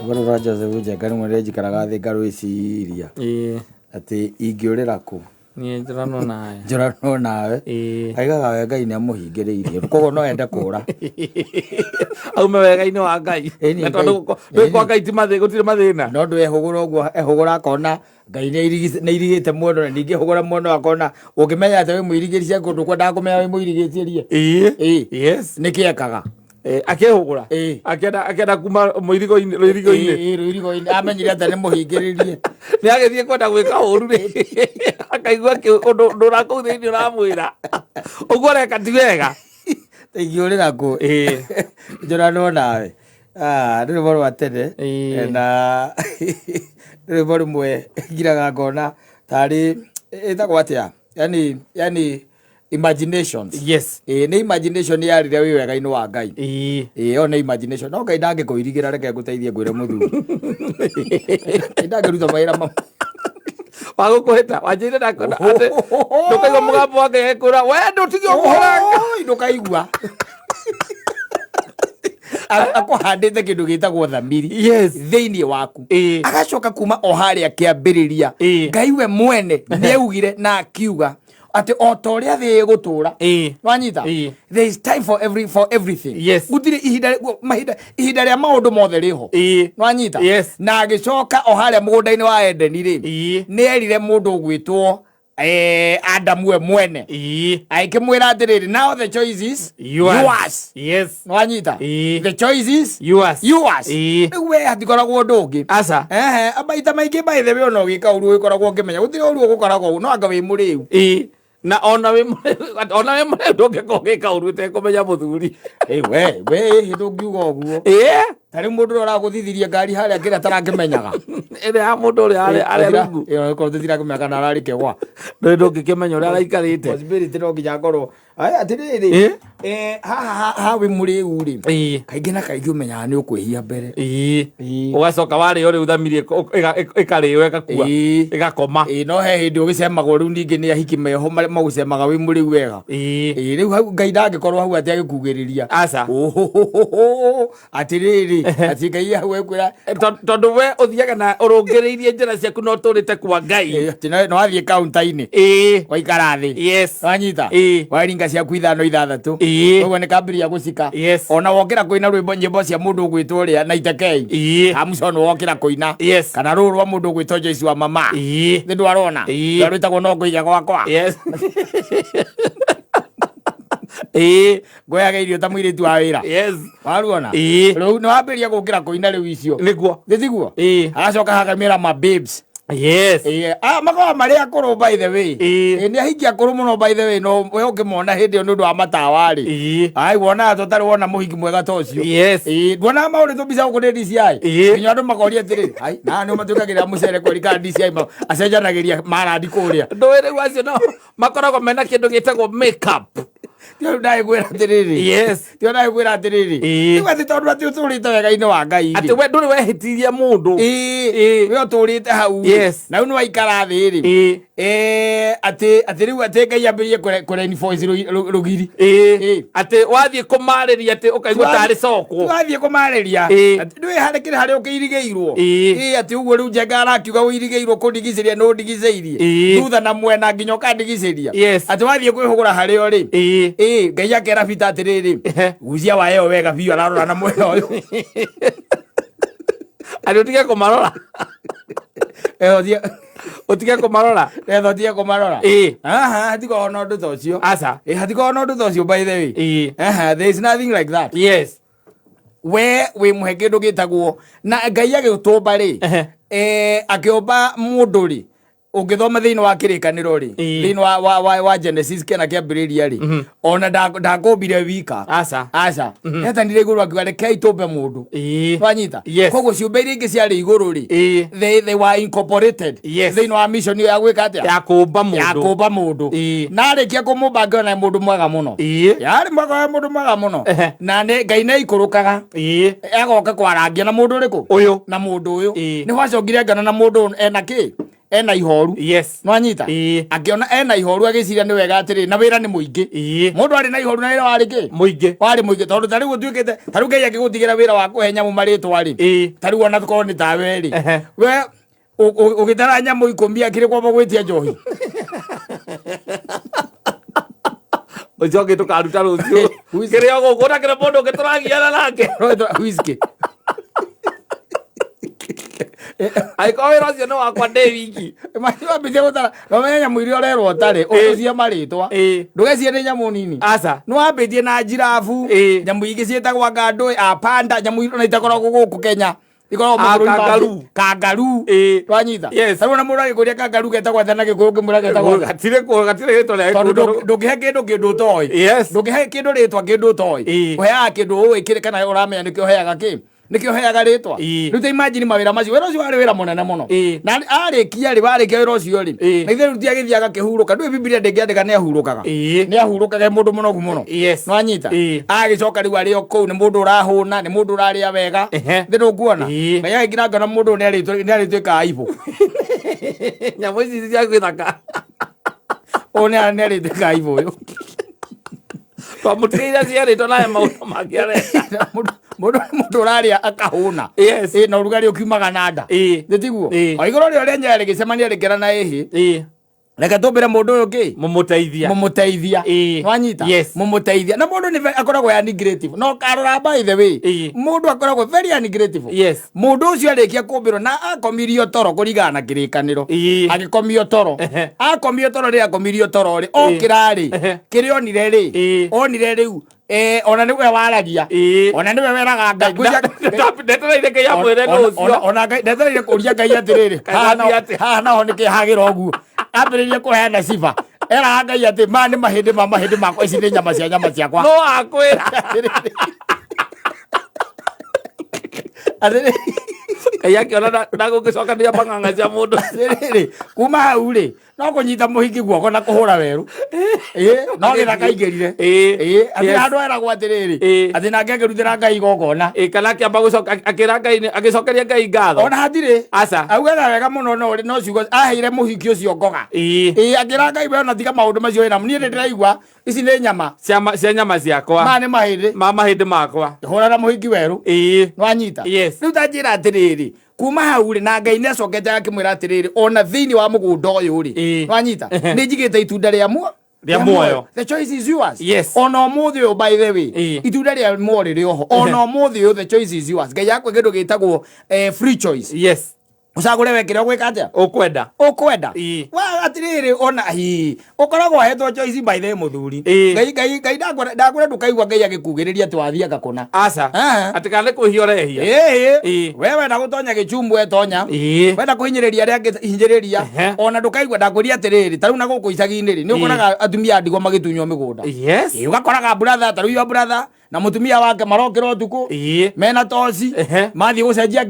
Bwana Roger Zebuja kari mwereji karagathi garwiciria ati ingiurira ku ni njorano nawe njorano nawe aigaga wega ine amuhingiriirie kogo no ende kura aume wega ine wa Ngai ndo kwa Ngai ti mathe gutire mathina no ndo ehugura uguo ehugura akona Ngai ne irigite mwondo na ningi hugura mwondo akona ukimenya ati we muirigirie kundu kwenda kumenya we muirigitirie yes nikiekaga akehugura akenda kuma muirigo-ini amenyire ati ni muhingiririe ni agithie kwenda gwika uru ri akaigua undu uraku thiini uramwira uguo reka ti wega ingiurira ku njorano nawe ndä rä rwa tene na ndä rä mwe ngiraga ngona tarä ätagwo atä yani imaginations. Yes. Nä imagination yarire wä wega-inä wa Ngai. Yo nä imagination. No Ngai ndangä kå irigä ra reke ngå teithie ngwä re må thuri ndangä ruta mawä ra mamwe wagå kå hä ta wanjä na ndå kaigua må gambo wa Ngai ekå ra we ndå tigä å kå horanga ndå kaigua akuhandä te kä ndå gä tagwo thamiri thä-inä waku agacoka kuma o harä a kä ambä rä ria Ngai we mwene nä augire na akiuga ati o ta ũrĩa thĩ ĩgũtũra wanyita there is time for everything gũtirĩ ihinda rĩa maũndũ mothe rĩho wanyita na agĩcoka o harĩa mũgũnda-inĩ wa Edeni rĩ nĩ erire mũndũ ũgwĩtwo Adamu we mwene akĩmwĩra atĩrĩrĩ now the choice is yours wanyita the choice is yours rĩu we hatikoragwo ũndũ ũngĩ maita maingĩ by the way ona ũgĩka ũru ũgĩkoragwo ũkĩmenya gũtirĩ ũru ũgũkoragwo no anga wĩ mũrĩu na ona we mũrĩu ndũngĩkorwo ũgĩka ũru ũtekũmenya mũthuri we ndũngiuga ũguo tarĩ mũndũ ũrĩa ũragũthithirie ngari harĩa kĩrĩa atarakĩmenyaga ĩrĩa ya mũndũ ũrĩa arĩa rungu korwo tũtirakĩmenya kana ararĩ kĩgwa ndũngĩkĩmenya ũrĩa araikarĩte possibility no nginya ngorwo atĩrĩrĩ haha wĩ mũrĩu rĩ kaingĩ na kaingĩ ũmenyaga nĩ ũkwĩhia mbere ũgacoka warĩo rĩu thamirie ĩkarĩo ĩgakua ĩgakoma no he hĩndĩ ũgĩcemagwo rĩu ningĩ nĩ ahiki meho magũcemaga wĩ mũrĩu wega rĩu hau Ngai ndangĩkorwo hau atĩ agĩkugĩrĩria atĩrĩrĩ atĩ Ngai hau ekwĩra tondũ we ũthiaga na ũrũngĩrĩirie njĩra ciaku no tũrĩte kwa Ngai no wathiĩ kaunta-inĩ waikara thĩ wanyita waringa ciaku 5-6 ũguo nĩ kambĩrĩria gũcika ona wokĩra kũina nyĩmbo cia mũndũ ũgwĩtwo ũrĩa na itekei Hamson wokĩra kũina kana rũrũ rwa mũndũ ũgwĩtwo Joyce wa mama nĩ ndwarona rwĩtagwo no ngũiya gwakwa ngoyaga irio ta mũirĩtu wa wĩra waruona rĩu nĩ wambĩrĩria gũkĩra kũina rĩu icio nĩguo gĩtiguo agacoka hakamĩra ma babes makoragwo marĩ akũrũ by the way nĩ ahingi akũrũ mũno by the way no we ũngĩmona hĩndĩ ĩyo nĩ ũndũ wa matawa-rĩ wonaga tũtarĩ wona mũhingi mwega ta ũcio nduonaga maũndũ tũmbica gũkũ nĩ DCI nginya andũ makoria atĩrĩ na nĩo matwĩkagĩrĩra mũcere kweri kana DCI acenjanagĩria marandi kũrĩa ndũĩ rĩu acio no makoragwo mena kĩndũ gĩtagwo makeup tio ndagĩkwĩra atĩrĩrĩ tio ndagĩkwĩra atĩrĩrĩ rĩu atĩ tondũ atĩ ũtũrĩte wega-inĩ wa Ngai atĩ we ndũrĩ wehĩtirie mũndũ we ũtũrĩte hau na rĩu nĩ waikara thĩ-rĩ atĩ rĩu atĩ Ngai ambĩrĩrie kũreinvoice rũgiri atĩ wathiĩ kũmarĩria atĩ ũkaigua tarĩ cokwo wathiĩ kũmarĩria ndũĩ harĩ harĩa ũkĩirigĩirwo atĩ ũguo rĩu Njenga arakiuga ũirigĩirwo kũndigicĩria nĩ ũndigicĩirie thutha na mwena nginya ũkandigicĩria atĩ wathiĩ kwĩhũgũra harĩo rĩ Ngai akera Peter atĩrĩrĩ gucia wayo wega biũ ararora na mwena ũyũ atĩ ũtige kũmarora ũtige kũmarora ũtige kũmarora hatikoragwo na ũndũ ta ũcio hatikoragwo na ũndũ ta ũcio by the way there is nothing like that we wĩ mũhe kĩndũ gĩtagwo na Ngai agĩtũmba rĩ akĩũmba mũndũ rĩ ũngĩthoma thĩinĩ wa kĩrĩkanĩro rĩ thĩinĩ wa Genesis kĩana kĩambĩrĩria rĩ ona ndakũmbire wika aca etanire igũrũ akiuga rekei tũmbe mũndũ wanyita koguo ciũmbe iria ingĩ ciarĩ igũrũ rĩ they were incorporated thĩinĩ wa mission ĩyo ya gwĩka atĩa ya kũmba mũndũ na arĩkia kũmũmba ngĩona mũndũ mwega mũno yarĩ mũndũ mwega mũno na Ngai nĩ aikũrũkaga agoka kwarangia na mũndũ ũrĩkũ ũyũ na mũndũ ũyũ nĩ wacokire ngana na mũndũ ena kĩ ena ihoru no anyita akiona ena ihoru agiciria ni wega atiri na wira ni muingi mundu ari na ihoru na wira wari ki muingi tondu tari gutwikite tari Ngai agigutigira wira wa kuhe nyamu maritwa ri tari wona tuko ni tawe ri we ugitara nyamu 10 akiri kwa gwitia njohi ojoge tukaruta rucio kirio gukura kire mundu ngituragiana nake whisky ai ko wira cio no wakwa ndi wiki macio ambite gutara no menya mwiri orerwo tari ucia maritwa ndugecie ni nyamu nini aca no ambitie na jirafu nyamu ingi cietagwa ngandu panda nyamu ino itakoragwo guku Kenya kangaru twanyita tari na mundu agikuria kangaru getagwa thana gikuyu ngimura getagwa gatire gitwa ndugihe kindu utoi ndugihe kindu ritwa kindu utoi uheaga kindu uikire kana uramenya nikio heaga ki nikio heaga ritwa riu ta imagine mawira macio wira ucio wari wira munene muno na arikia ri warikia wira ucio ri na ithe ruti agithiaga kihuruka ndu Biblia ndingiandika ni ahurukaga mundu munogu muno no anyita agicoka riu ari o kou ni mundu urahuna ni mundu uraria wega thiru nguona Ngai agikira ngona mundu ni aritwika aibu nyamu ici cia gwithaka ni aritwika aibu uyu twamutigeire ciarĩtwo naye maũndũ mangĩ areka mundu uraria akahuna na urugari ukiumaga na nda tiguo o iguru rio rĩenyewe rĩgĩcemania rĩkĩra na ĩhĩ reke tumbire mundu uyu ki mumuteithia wanyita mumuteithia na mundu ni akoragwo ya negative no karora by the way mundu akoragwo very negative mundu ucio arikia kumbirwo na akomirio toro kurigana na kirikaniro agikomio toro ria akomirio toro ri okirari kiri onire riu ona niwe waragia ona niwe weraga Ngai ndetereire Ngai amwire nucio ona Ngai ndetereire kuria Ngai atiriri haha naho niki hagira uguo ambiririe kuheana sifa era Ngai ati ma ni mahindi makwa ici ni nyama ciakwa no akwira atiriri Ngai akiona ndagũgĩcokania pang'ang'a cia mũndũ kuma hau rĩ no kũnyita mũhiki guoko na kũhũra werũ no gĩthaka aingĩrire atĩ handũ eragwo atĩrĩrĩ atĩ nake akĩrutĩra Ngai igongona kana akĩamba akĩra Ngai agĩcokeria Ngai ngatho ona hatirĩ aca augaga wega mũno no ciugo aheire mũhiki ũcio ngoga akĩra Ngai we ona tiga maũndũ macio wĩna niĩ nĩndĩraigua ici nĩ nyama cia nyama ciakwa ma nĩ mahĩndĩ makwa hũrana mũhiki werũ nĩwanyita rĩu ta njĩra atĩrĩrĩ kuma hau rĩ na Ngai nĩ acokete akĩmwĩra atĩrĩrĩ ona thĩinĩ wa mũgũnda ũyũ rĩ wanyita nĩ njigĩte itunda rĩa muoyo the choice is yours ona ũmũthĩ ũyũ by the way itunda rĩa muoyo rĩrĩ oho ona ũmũthĩ ũyũ the choice is yours Ngai yakwe kĩndũ gĩtagwo free choice ucagure wekire gwika atia ukwenda wa atiriri ona ukoragwo hetwo choice by the muthuri Ngai ndakure ndukaigua Ngai agikugiriria twathia gakuna aca atikane kuhio rehia wewe na gutonya gichumbu etonya wenda kuhinyiriria ria hinjiriria ona ndukaigua ndakuria atiriri taru na guku icagi-inĩ ri ni ukoraga atumia ndigwa magitunywo migunda ugakoraga brother taru yo brother na mutumia wake marokira utuku mena toci mathie gucenjia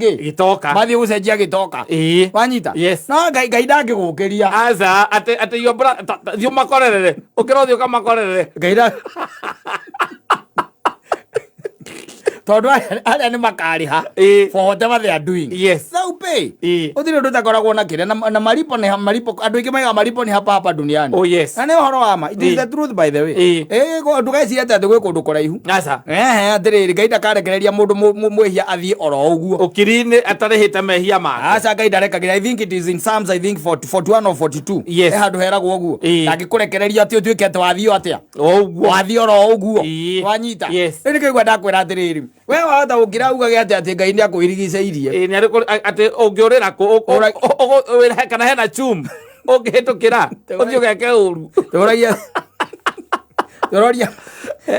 gitoka wanyita no Ngai ndangigukiria aca ati yo thio makorerere ukira thio kamakorerere Ngai tondu aria ni makariha for whatever they are doing they'll pay uthiri undu takoragwo na kire na malipo andu aingi maiga malipo ni hapa duniani na ni uhoro wa ma it is the truth by the way ndugeciria ati gwi kundu kuraihu aca atiriri Ngai ndakarekereria mundu mwihia athie oro uguo ukiri-ini atarihite mehia make aca Ngai ndarekagira I think it is in Psalms I think 41 or 42 handu heragwo uguo ndangikurekereria ati utuike ati wathio atia wathio oro uguo wanyita ni kigwa ndakwira atiriri we wahota gukira ugage ati Ngai ni akwirigiceirie ni ati ungiurira ku kana hena chum ungihitukira uthio geke uru tororia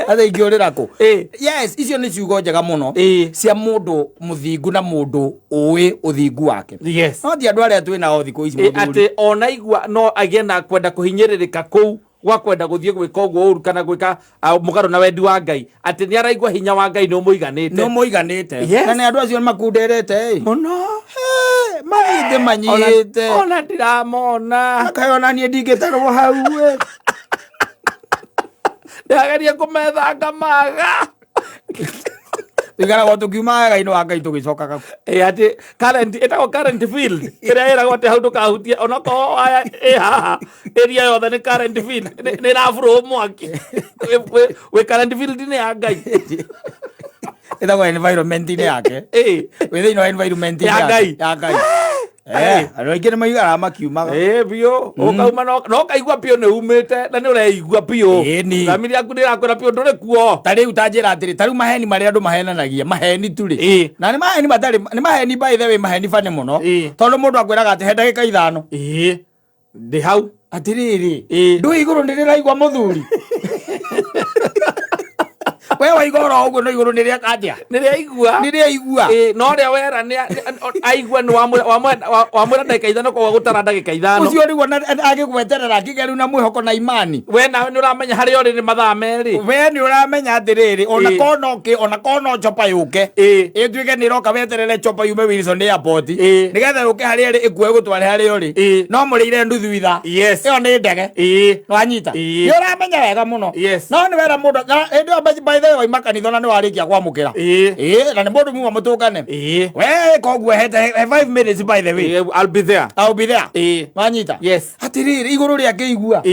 ati ingiurira ku yes icio ni ciugo njega muno cia mundu muthingu na mundu uwi uthingu wake no ti andu aria twina o thiku ici ati ona igua no agie na kwenda kuhinyiririka kuu gwa kwenda guthie gwika uguo uru kana gwika mugaro na wendi wa Ngai ati ni araigua hinya wa Ngai no muiganite na ni andu acio makunderete muno maithe manyite ona ndiramona akayona nie ndingitarwo hau ndageria kumethanga maga Igara watu kiuma ga ino anga itugicoka ka. Ati current field. Ira era gote hau ndukahutia onako aya haha. Area yothe ni current field. Ni rafuro mwaki. We current field ni ya Ngai. Ita kwa environment ni yake. We ino environment ni ya Ngai. Ya Ngai. Aro igere maigara makiuma. Bio. Okauma no kaigua pio ne umite na ni ureigua pio. Family yaku ndirakwira pio ndure kuo. Tari utanjira atiri tari maheni mari andu mahenanagia maheni turi. Na ni maheni batari ni maheni by the way maheni fane muno. Tondu mundu akwiraga ati he ndagika 5. Ndi hau atiriri. Ndu iguru ndiriraigua muthuri. We waigora uguo no iguru niria katia niria igua no ria wera ni aigua ni wamwira ndagika 5 kwa gutara ndagika 5 ucio niguo agigweterera kigeru na mwihoko na imani we nawe ni uramenya hari ori ni mathaa meri we ni uramenya atiriri ona kono chopa yuke itwike ni roka weterere chopa yume Wilson airport nigetha yuke hari eri ikue gutware hari ori no murire nduthu itha iyo ni ndege wanyita ni uramenya wega muno no ni wera mundu ndio by the way makanitho na ni warikia kwamukira na ni mundu mwa mutungane we koguo hete 5 minutes by the way I'll be there wanyita atiriri iguru ria keigua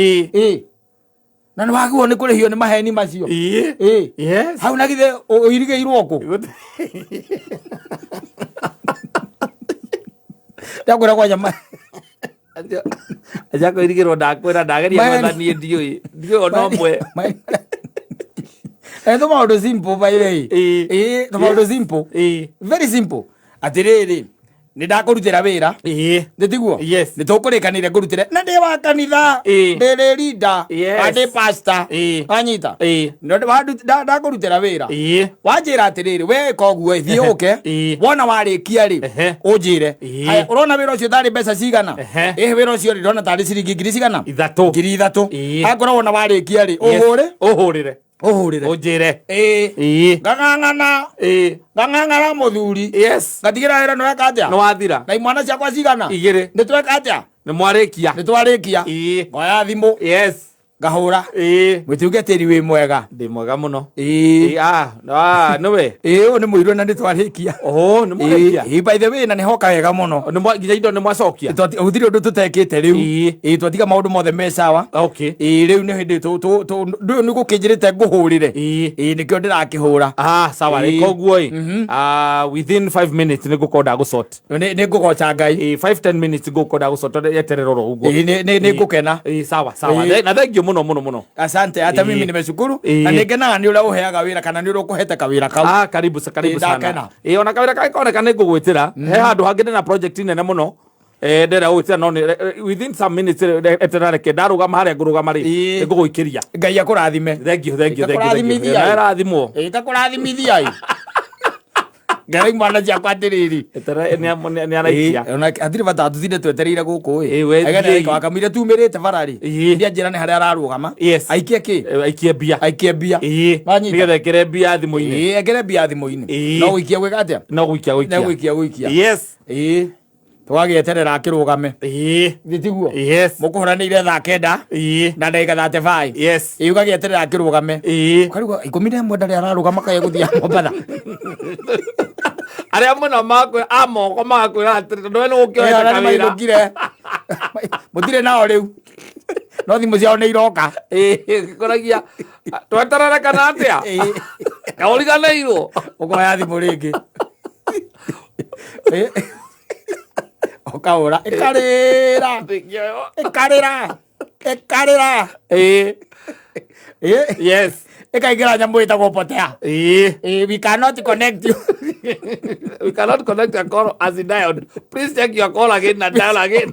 na ni waguo ni kurihio ni maheni macio hau na githe uirigeirwo ku ndakwira kwa nyama aja ko irigirwo ndakwira ndageria gwetha nie ndioi no mwe the maundu simple by the way the maundu simple very simple atiriri ni ndakurutira wira nditiguo ni tukurikanire ngurutire na ndi wa kanitha ndi leader ndi pastor anyita ndakurutira wira wanjira atiriri we koguo thiuke wona warikia ri unjire urona wira ucio thari mbeca cigana wira ucio ndona tari ciringi ngiri cigana 3 akora wona warikia ri uhurire unjire ngang'ang'ana muthuri ngatigira wira niweka atia niwathira na imwana ciakwa cigana 2 nitweka atia nitwarikia ngoya thimu ngahura mwituge tiri wi mwega ndi mwega muno niwe ni muiru na nitwarikia ni mwarikia by the way na ni hoka wega muno nginya indo ni mwacokia uthiri undu tutekite riu twatiga maundu mothe me sawa riu ni hindi ndu ni gukinjirite nguhurire nikio ndirakihura sawa koguo within 5 minutes ni gukonda gusort ni ngugoca Ngai 5-10 minutes gukonda gusort yeterero uguo ni ngukena sawa na thank you muno asante hata mimi nimeshukuru na ningenaga ni ura uheaga wira kana ni ura kuhete kawira kau karibu sana ona kawira kai koneka ni ngugwitira he handu hangi na project nene muno ndera utira no within some minutes eterareke ndarugama haria ngurugama ri nguguikiria Ngai akurathime thank you rathimo takurathimithia Garai mwana ciakwa atiriri ni araikia ona atiri batatu thinde twetereire guku egene wakamire tumirite barari ndia njira ni haria ararugama aikie ki aikie bia nigetha ekere bia thimu-ini ekere bia thimu-ini no guikia gwika atia no guikia twagieterera akirugame thitiguo mukuhuraniire thaa 9 na ndagika 35 ugagieterera akirugame karigo 11 ndari ararugama kaye guthia Mombasa aria muno makwe amoko makwira atiri ndo ni gukioya kawira mutire nao riu no thimu ciao ni iroka koragia tweterere kana atia kauriganeirwo ukoya thimu ringi okaura ikarira ikaingira nyamu itagwo potea we cannot connect you we cannot connect your call as in dialed. Please check your call again and dial again.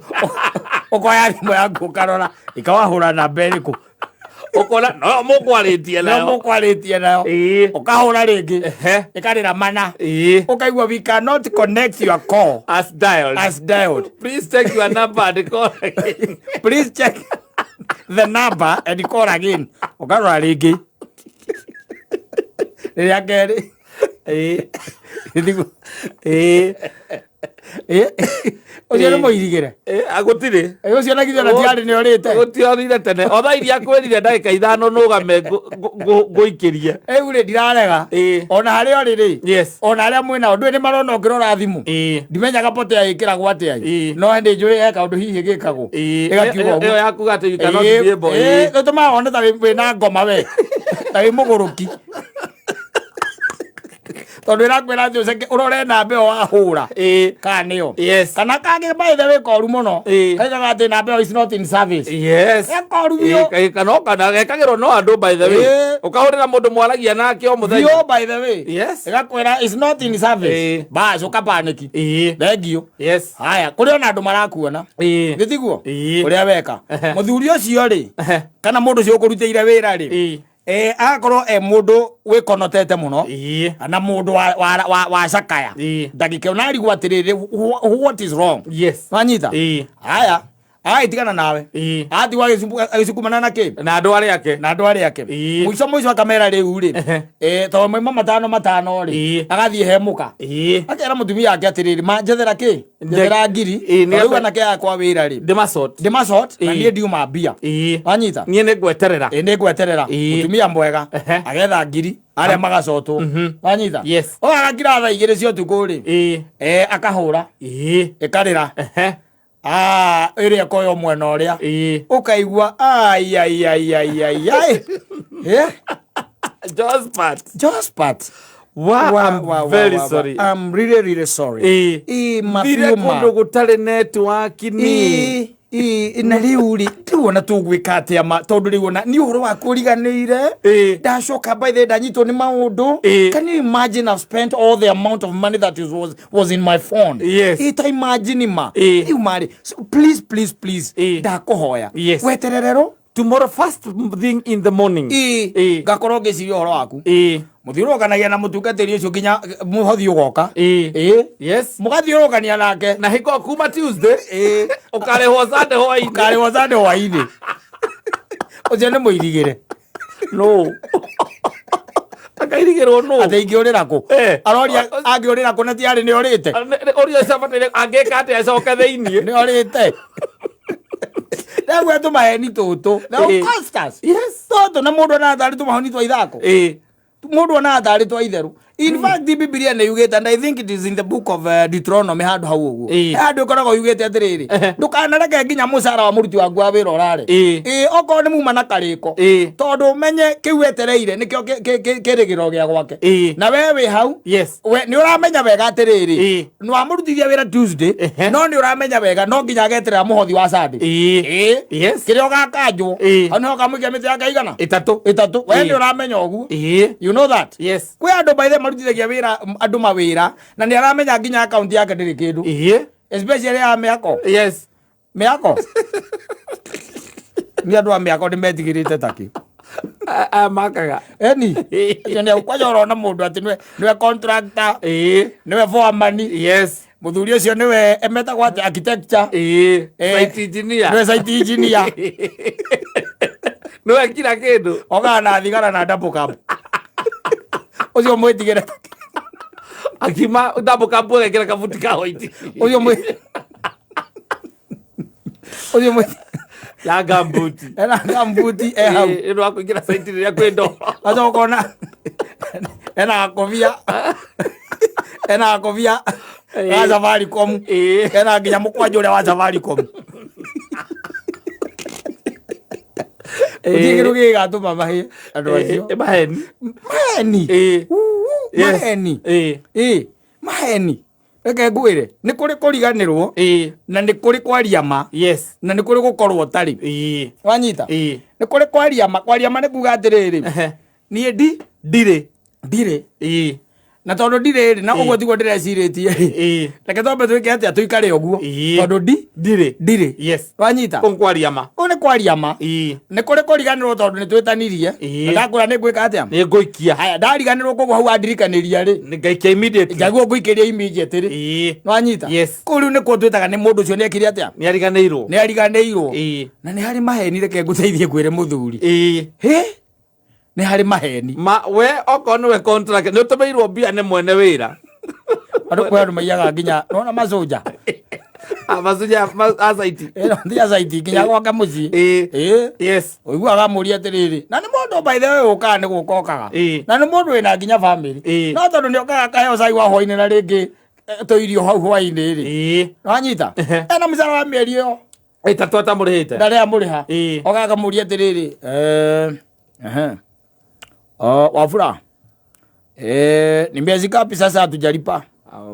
Ukoya thimu yaku ukarora ikawahura na mberiku ukona no mukwaritie nayo ukahura ringi ikarira mana ukaigua we cannot connect your call as dialed. Please check your number and call again. Please check the number and call again. Ukarora ringi riria keri Ucio nĩ mũirigĩre agũtirĩ ucio na githĩ ona tiarĩ nĩ orĩte gũtiorire tene otha iria kwĩrire ndagĩka ithano nũgame ngũikĩrie rĩu rĩ ndirarega ona harĩa ũrĩ rĩ ona arĩa mwĩnao ndũĩ nĩ marona ũngĩrora thimũ ndimenyaga pote agĩkĩragwo atĩa no nĩ njũĩ eka ũndũ hihi gĩkagwo ĩgakiuga ĩyo yakuga atĩ you cannot be able nĩtũmaga wone ta wĩna ngoma we ta wĩ mũgũrũki tondũ ĩrakwĩra atĩ ũceke ũrore namba ĩyo wahũra kana nĩyo kana kangĩ maithe wĩ koru mũno kaugaga atĩ namba ĩyo is not in service koru biũ kana gekagĩrwo no andũ by the way ũkahũrĩra mũndũ mwaragia nake o mũthenya biũ by the way ĩgakwĩra is not in service bas ũkapanĩki thengio haya kũrĩ ona andũ marakuona gĩtiguo ũrĩa weka mũthuri ũcio rĩ kana mũndũ ũcio ũkũrutĩire wĩra rĩ agakorwo mũndũ wĩkonotete mũno na mũndũ wa cakaya ndagĩka ona arigwo atĩrĩrĩ what is wrong wanyita haya agaitigana nawe atigwo agĩcukumana na kĩ na andũ arĩa ake mũico akamera rĩu rĩ tondũ maima matano rĩ agathiĩ he mũka akera mũtumia wake atĩrĩrĩ manjethera kĩ njethera ngiri rĩu anake yakwa wĩra rĩ ndĩmacot na niĩ ndiuma mbia wanyita niĩ nĩngweterera mũtumia mwega agetha ngiri arĩa magacotwo wanyita o agakira thaa 2 cia ũtukũ rĩ akahũra ĩkarĩra ĩrĩa koyo mwena ũrĩa ũkaigua Jospat I'm very sorry. I'm really sorry. Thire kũndũ gũtarĩ network-inĩ na rĩu rĩ ona tũgwĩka atĩa ma tondũ rĩu ona nĩ ũhoro wa kũriganĩire ndacoka by the ndanyitwo nĩ maũndũ can you imagine I've spent all the amount of money that was in my phone ita imagine ma rĩu marĩ please ndakũhoya wetererero tomorrow first thing in the morning ngakorwo ngĩciria ũhoro waku mũthiũrũrũkanagia na mũtungatĩri ũcio nginya mũhothi ũgoka mũgathiũrũrũkania nake na hĩko kuma Tuesday ũkarĩhwo Sunday hwainĩ ũcio nĩ mũirigĩre no akairigĩrwo no atĩ ingĩũrĩra kũ aroria angĩũrĩra kũ na tiarĩ nĩ orĩte ũrio cabatĩre angĩka atĩ acoke thĩiniĩ nĩ orĩte rĩu tũmaheni tũtũ tũtũ na mũndũ ona atharĩ tũmahoni twa ithako mũndũ ona atharĩ twa itherũ in fact Biblia nĩ yugĩte and I think it is in the book of Deuteronomy handũ hau ũguo handũ ĩkoragwo yugĩte atĩrĩrĩ ndũkanareke nginya mũcara wa mũruti waku wa wĩra ũrare okorwo nĩ muma na karĩko tondũ menye kĩu wetereire nĩkĩo kĩrĩgĩro gĩa gwake na we wĩ hau nĩ ũramenya wega atĩrĩrĩ nĩ wamũrutithia wĩra Tuesday no nĩ ũramenya wega no nginya ageterera mũhothi wa Sunday kĩrĩa ũgakanjwo hau nĩho kamũikia mĩtĩ yake igana 3 we nĩ ũramenya ũguo you know that kwĩ andũ by the marutithagia wĩra andũ mawĩra na nĩ aramenya nginya akaunti yake ndĩrĩ kĩndũ especially ya mĩako nĩ andũ a mĩako nĩmetigĩrĩte takĩ makaga eni nĩ kwaja ũrona mũndũ atĩ nĩwe contractor nĩwe foreman mũthuri ũcio nĩwe emetagwo atĩ architecture nĩwe site engineer nĩwe kila kĩndũ ogaga na thigara na double cab ũcio mwĩtigĩre akima double cab ũgekĩra kabuti ka white ũcio ya gambuti hau ĩno wa kũingĩra site rĩrĩa kwĩ ndo acoka ona ena gakobia ga Safaricom ena nginya mũkwanjũ ũrĩa wa Safaricom ũtigĩrũ gĩgatũma mahĩ andũ acio maheni reke ngwĩre nĩ kũrĩ kũriganĩrwo na nĩ kũrĩ kwaria ma na nĩ kũrĩ gũkorwo ũtarĩ wanyita nĩ kũrĩ kwaria ma nĩ kuga atĩrĩrĩ niĩ ndirĩ na tondũ ndirĩ na ũguo tiguo ndĩrecirĩtie reke twambe twĩke atĩa tũikare ũguo tondũ ndirĩ wanyita kwaria ma nĩ kwaria ma nĩ kũrĩ kũriganĩrwo tondũ nĩ twĩtanirie ndakũra nĩ ngwĩka atĩa nĩ ngũikia haya ndariganĩrwo koguo hau andirikanĩria rĩ nĩ ngaikia immediately njaguo ngũikĩria immediate rĩ wanyita kũu rĩu nĩkuo twĩtaga nĩ mũndũ ũcio nĩ ekire atĩa nĩ ariganĩirwo na nĩ harĩ maheni reke ngũteithie kwĩre mũthuri nĩ harĩ maheni we okorwo nĩwe contract nĩ ũtũmĩirwo mbia nĩ mwene wĩra andu kwa andu maiyaga nginya nona masoja amasoja asaiti ndia saiti nginya gwaka mucii yes uiguaga muria atiriri na ni mundu by the way ukaga ni gukokaga na ni mundu wina nginya family no tondu ni okaga kaheo cai wa hwaini na ringi toirio hau hwaini ri wanyita ena mucara wa mieri iyo itatu atamurihite ndari amuriha okaga muria atiriri Wafula ni miezi ngapi sasa hatujalipa?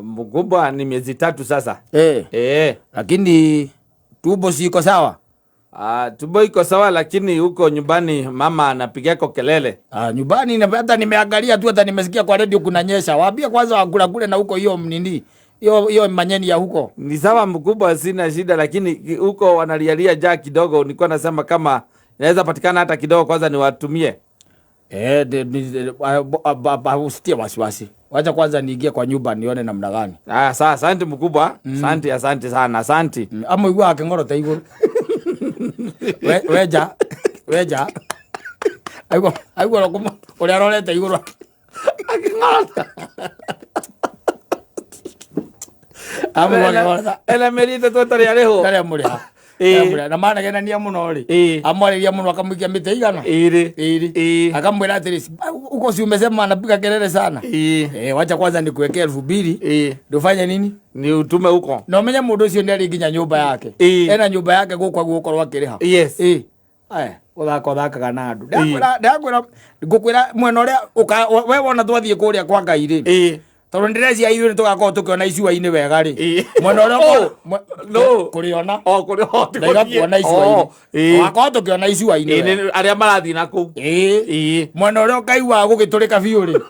Mkubwa ni miezi 3 sasa. Lakini tumbo siko sawa? Tumbo iko sawa, lakini huko nyumbani mama anapigia kelele. Nyumbani hata nimeangalia tu, hata nimesikia kwa radio kunanyesha. Waambie kwanza wakula kule na huko hiyo nini? Hiyo manyeni ya huko. Ni sawa mkubwa, sina shida, lakini huko wanalialia jaa kidogo. Nilikuwa nasema kama inaweza patikana hata kidogo kwanza niwatumie. Usitie wasiwasi. Wacha kwanza niingie kwa nyumba nione namna gani. Sawa, asante mkubwa. Asante sana, asante. Ama igwa akengoro ta iguru. Weja. Aigo lokuma. Uri arorete iguru. Akengoro. Ele merite totari areho. Tare muriha. Na maana gena ni amuno ri amwariria muno akamuikia mite igana iri akamwira atiri uko si umesema anapiga kelele sana wacha kwanza nikuwekea 2000 ndofanye nini ni utume huko na umenye mundu ucio ndari nginya nyumba yake ena nyumba yake gukwa gukorwo akiriha yes uthaka kana andu ndakwira mwena uria we wona twathie kuria kwa Ngai ri tondu ndireci aithu ni tugakorwo tukiona icua-ini wega ri mwena uria kuriona ndaiga kuona icua-ini wakorwo tukiona icua-ini aria marathi na kuu mwena uria ukaigua gugiturika biu ri